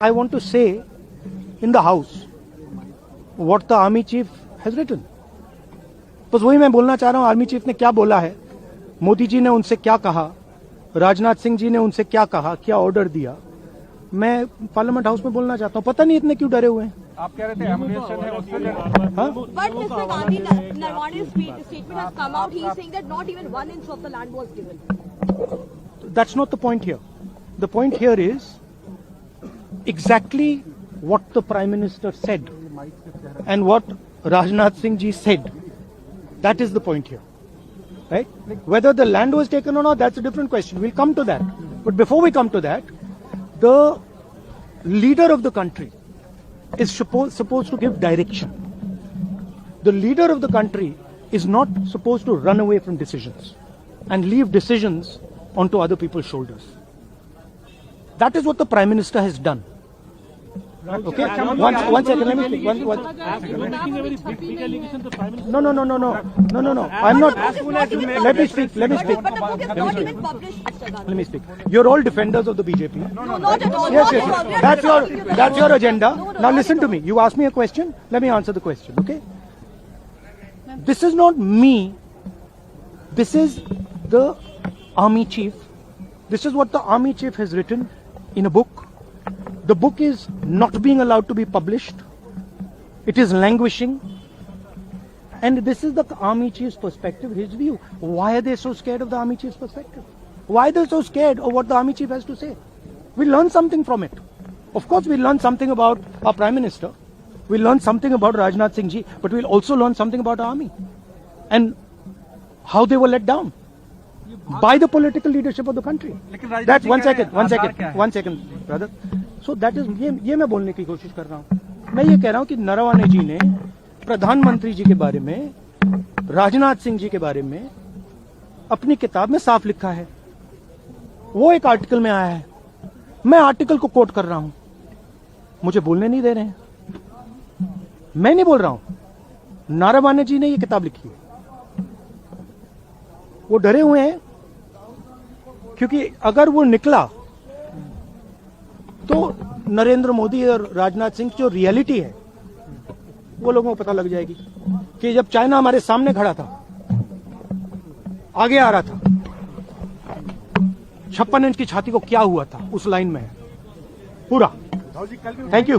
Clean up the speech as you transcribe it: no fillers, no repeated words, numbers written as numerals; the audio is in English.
I want to say in the house what the army chief has written. बस वही मैं बोलना चाह रहा हूं, आर्मी चीफ ने क्या बोला है, मोदी जी ने उनसे क्या कहा, राजनाथ सिंह जी ने उनसे क्या कहा, क्या ऑर्डर दिया, मैं पार्लियामेंट हाउस में बोलना चाहता हूं। पता नहीं इतने क्यों डरे हुए हैं। आप कह रहे थे एमुनेशन है उसके लिए। But Mr. Gandhi, Narwane's statement has come out. He is saying that not even 1 inch of the land was given. That's not the point here. The point here is exactly what the Prime Minister said and what Rajnath Singh ji said. That is the point here, right? Whether the land was taken or not, that's a different question. We'll come to that. But before we come to that, the leader of the country is supposed to give direction. The leader of the country is not supposed to run away from decisions and leave decisions onto other people's shoulders. That is what the Prime Minister has done. Okay, one second, let me speak. No. I'm not. Let me speak. But the book is not even published, Mr. Gandhi. Let me speak. You're all defenders of the BJP. No, not at all. Yes. That's your agenda. Now listen to me. You asked me a question. Let me answer the question. Okay. This is not me. This is the army chief. This is what the army chief has written in a book. The book is not being allowed to be published. It is languishing. And this is the army chief's perspective, his view. Why are they so scared of the army chief's perspective? Why are they so scared of what the army chief has to say? We learn something from it. Of course, we learn something about our Prime Minister. We learn something about Rajnath Singh ji, but we'll also learn something about our army and how they were let down by the political leadership of the country. That's one second, brother. So that is ये मैं बोलने की कोशिश कर रहा हूँ। मैं ये कह रहा हूँ कि नरवाने जी ने प्रधानमंत्री जी के बारे में, राजनाथ सिंह जी के बारे में अपनी किताब में साफ लिखा है। वो एक आर्टिकल में आया है, मैं आर्टिकल को कोट कर रहा हूं, मुझे बोलने नहीं दे रहे हैं। मैं नहीं बोल रहा हूं, नारावाने जी ने ये किताब लिखी है। वो डरे हुए हैं क्योंकि अगर वो निकला तो नरेंद्र मोदी और राजनाथ सिंह की जो रियलिटी है वो लोगों को पता लग जाएगी कि जब चाइना हमारे सामने खड़ा था, आगे आ रहा था, 56 इंच की छाती को क्या हुआ था, उस लाइन में है पूरा। Thank you.